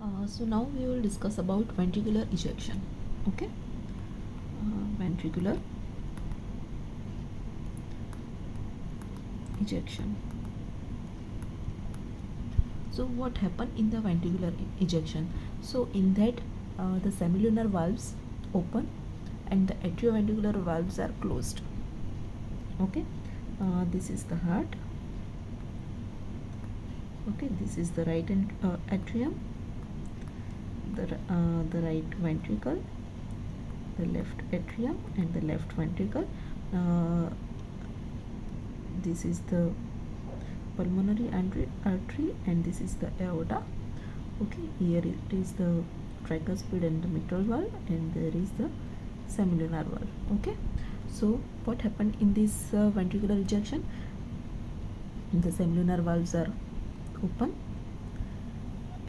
So now we will discuss about ventricular ejection. Okay, ventricular ejection. So what happened in the ventricular ejection? So in that the semilunar valves open and the atrioventricular valves are closed. Okay, this is the heart. Okay, this is the right atrium, the right ventricle, the left atrium, and the left ventricle. Uh, this is the pulmonary artery, and this is the aorta. Okay, here it is the tricuspid and the mitral valve, and there is the semilunar valve. Okay, so what happened in this ventricular ejection? The semilunar valves are open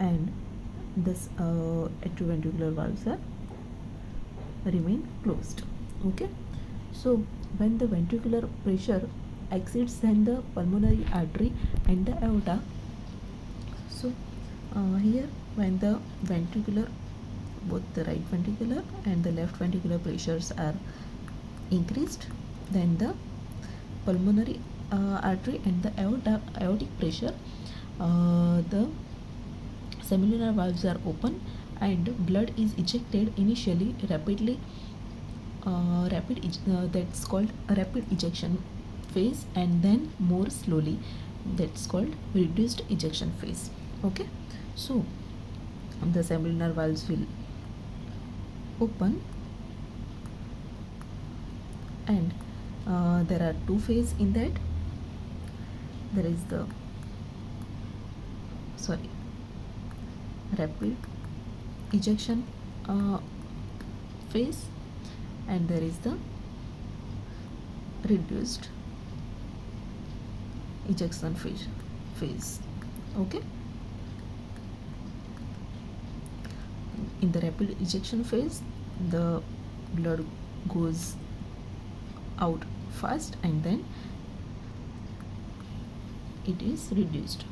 and this atrioventricular valves are remain closed. Okay, so when the ventricular pressure exceeds then the pulmonary artery and the aorta, so here when the ventricular, both the right ventricular and the left ventricular pressures are increased, then the pulmonary artery and the aortic pressure, the semilunar valves are open and blood is ejected initially rapidly, that's called a rapid ejection phase, and then more slowly, that's called reduced ejection phase. Okay, so the semilunar valves will open and there are two phases in that. There is the rapid ejection phase, and there is the reduced ejection phase. Okay, in the rapid ejection phase the blood goes out fast and then it is reduced.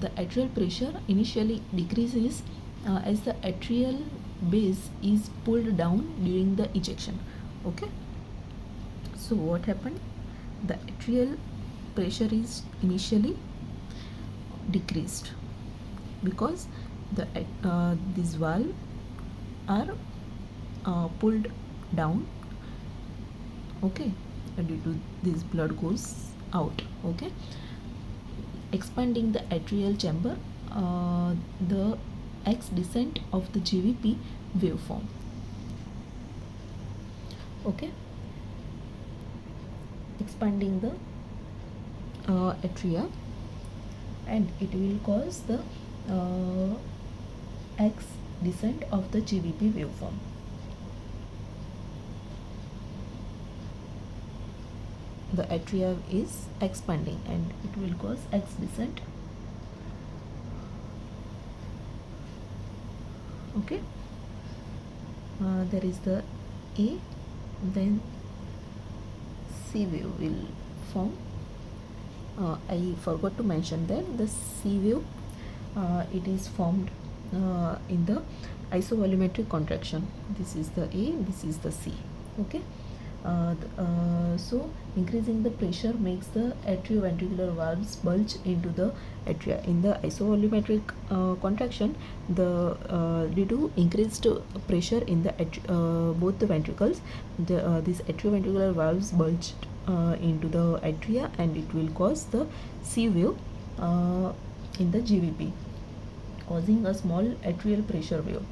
The atrial pressure initially decreases as the atrial base is pulled down during the ejection. Okay, so what happened? The atrial pressure is initially decreased because the these valves are pulled down. Okay, due to this blood goes out. Okay, expanding the atrial chamber, the X descent of the GVP waveform. Okay, expanding the atria, and it will cause the X descent of the GVP waveform. The atria is expanding and it will cause X descent. Okay, there is the A, then C wave will form. I forgot to mention that the C wave, it is formed in the isovolumetric contraction. This is the A, this is the C. Okay, so increasing the pressure makes the atrioventricular valves bulge into the atria. In the isovolumetric contraction, the due to increased pressure in the both the ventricles, these atrioventricular valves bulged into the atria, and it will cause the C wave in the GVP, causing a small atrial pressure wave.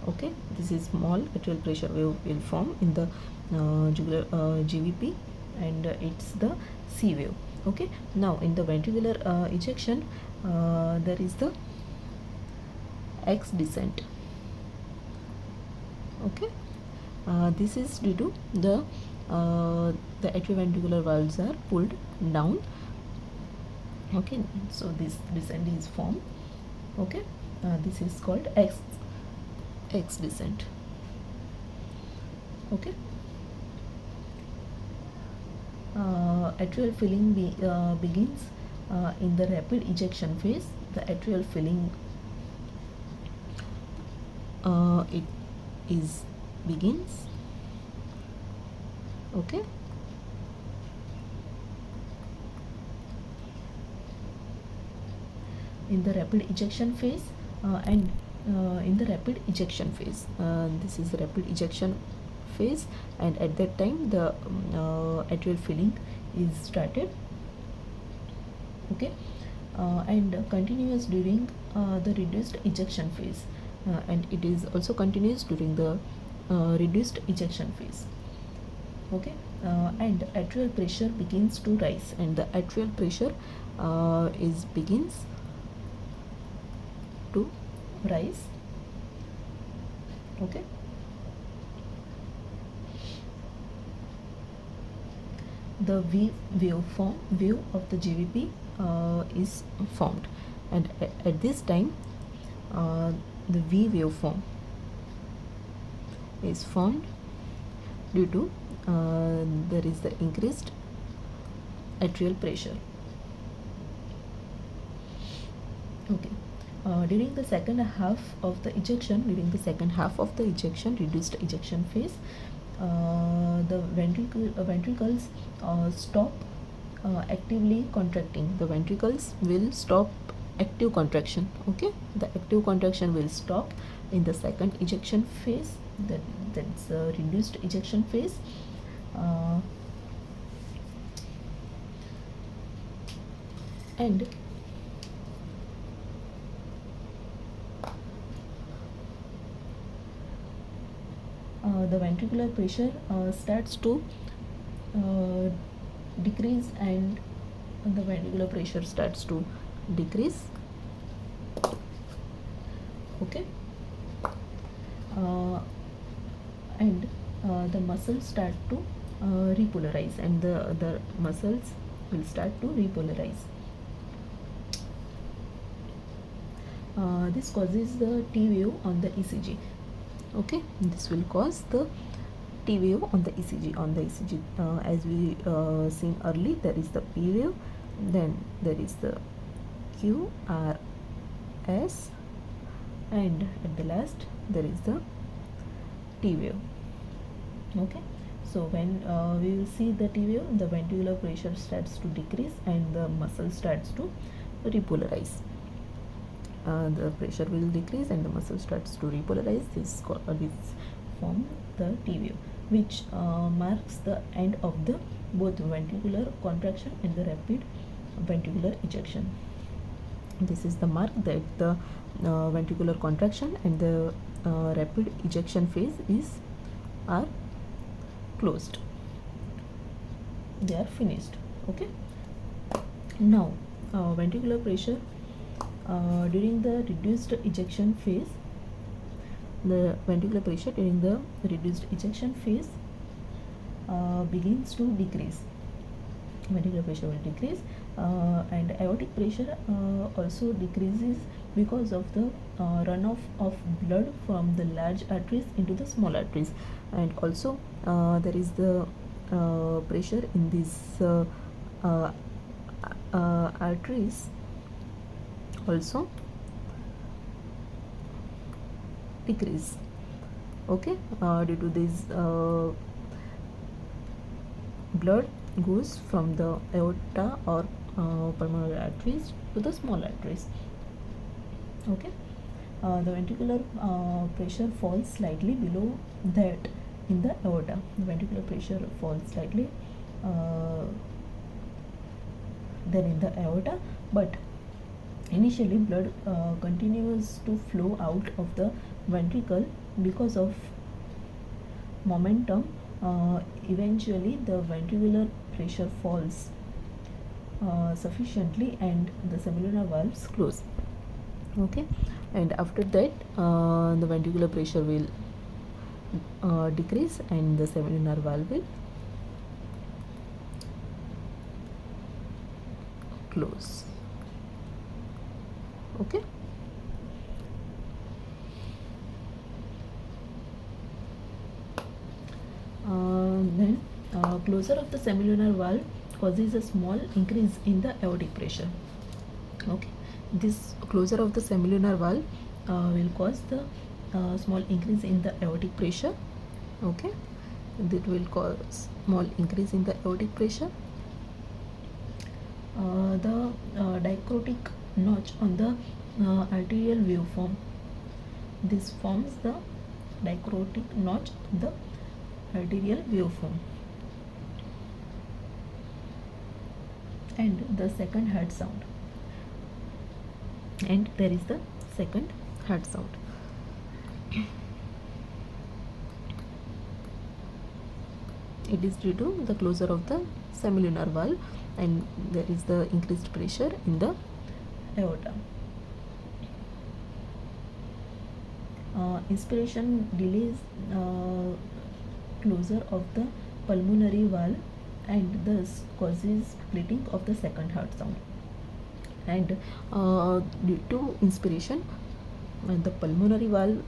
Okay, this is small atrial pressure wave will form in the GVP, and it's the C wave. Okay, now in the ventricular ejection, there is the X descent. Okay, this is due to the atrioventricular valves are pulled down. Okay, so this descent is formed. Okay, this is called X descent. Okay, atrial filling begins in the rapid ejection phase. The the atrial filling it is begins. Okay, in the rapid ejection phase and in the rapid ejection phase, this is the rapid ejection phase, and at that time the atrial filling is started. Okay, and continuous during the reduced ejection phase, and it is also continuous during the reduced ejection phase. Okay, and atrial pressure begins to rise, and the atrial pressure is begins to rise. Okay, the wave of the GVP is formed, and at this time the V waveform is formed due to there is the increased atrial pressure. Okay, during the second half of the ejection, reduced ejection phase, the ventricles stop actively contracting. The ventricles will stop active contraction. Okay, the active contraction will stop in the second ejection phase, that's reduced ejection phase. And the ventricular pressure starts to decrease, and the ventricular pressure starts to decrease. Okay, and the muscles start to repolarize, and the muscles will start to repolarize. This causes the T wave on the ECG. Okay, this will cause the T wave on the ECG. As we seen early, there is the P wave, then there is the Q, R, S, and at the last there is the T wave. Okay, so when we will see the T wave, the ventricular pressure starts to decrease and the muscle starts to repolarize. The pressure will decrease and the muscle starts to repolarize. This form the T wave, which marks the end of the both ventricular contraction and the rapid ventricular ejection. This is the mark that the ventricular contraction and the rapid ejection phase are closed. They are finished. Okay. Now, ventricular pressure during the reduced ejection phase. The ventricular pressure during the reduced ejection phase begins to decrease. Ventricular pressure will decrease, and aortic pressure also decreases because of the runoff of blood from the large arteries into the small arteries, and also there is the pressure in these arteries also decrease. Okay, due to this blood goes from the aorta or pulmonary arteries to the small arteries. Okay, the ventricular pressure falls slightly below that in the aorta. The ventricular pressure falls slightly than in the aorta, but initially blood continues to flow out of the ventricle because of momentum. Eventually the ventricular pressure falls sufficiently and the semilunar valves close. Okay, and after that the ventricular pressure will decrease and the semilunar valve will close. Okay, then closure of the semilunar valve causes a small increase in the aortic pressure. Okay, This closure of the semilunar valve will cause the small increase in the aortic pressure. Okay, that will cause small increase in the aortic pressure. The dichrotic notch on the arterial waveform. This forms the dichrotic notch on the arterial waveform. And the second heart sound. And there is the second heart sound. It is due to the closure of the semilunar valve, and there is the increased pressure in the aorta. Inspiration delays closure of the pulmonary valve and thus causes splitting of the second heart sound. And due to inspiration, when the pulmonary valve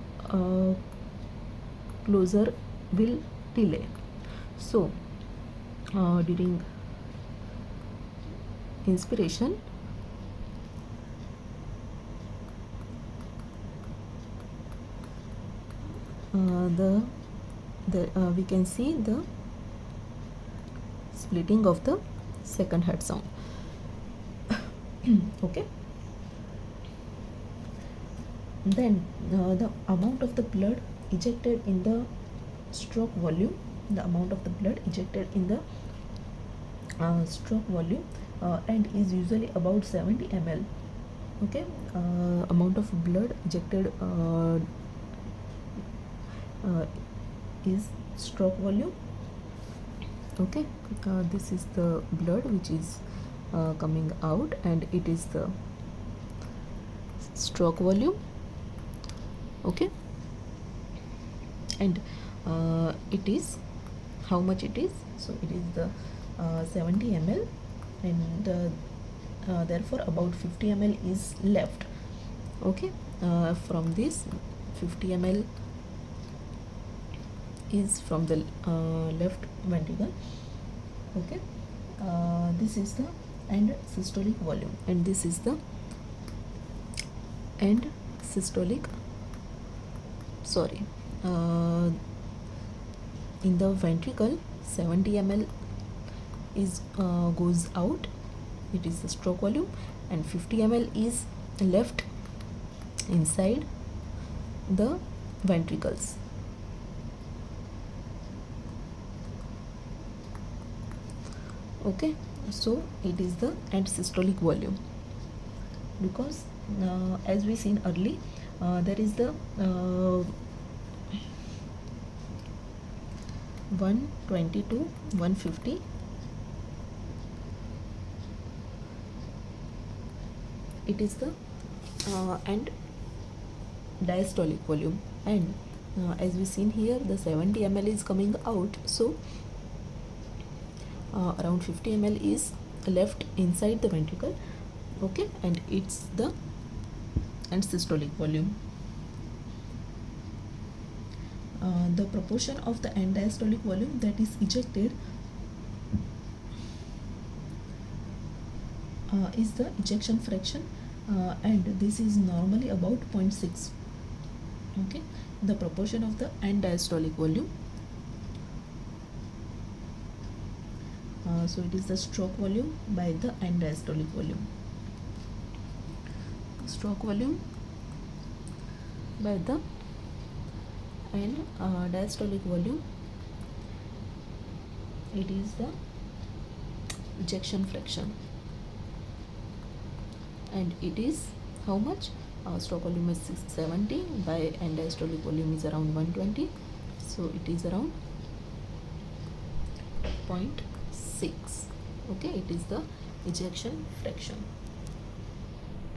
closure will delay. So during inspiration, we can see the splitting of the second heart sound. Okay. Then the amount of the blood ejected in the stroke volume, stroke volume and is usually about 70 ml. Okay, amount of blood ejected is stroke volume. Okay, this is the blood which is coming out, and it is the stroke volume. Okay, and it is how much it is? So it is the 70 ml, and therefore about 50 ml is left. Okay, from this 50 ml is from the left ventricle. Okay, this is the end systolic volume, and this is the end systolic, sorry, in the ventricle 70 ml is goes out, it is the stroke volume, and 50 ml is left inside the ventricles. Okay, so it is the end systolic volume, because as we seen early, there is the 120 to 150. It is the end diastolic volume, and as we seen here, the 70 ml is coming out, so around 50 ml is left inside the ventricle. Okay, and it's the end systolic volume. The proportion of the end diastolic volume that is ejected is the ejection fraction, and this is normally about 0.6. Okay, the proportion of the end diastolic volume. So it is the stroke volume by the end diastolic volume. Stroke volume by the end diastolic volume. It is the ejection fraction, and it is how much? Stroke volume is 670 by end diastolic volume is around 120, so it is around 0.6. Okay, it is the ejection fraction.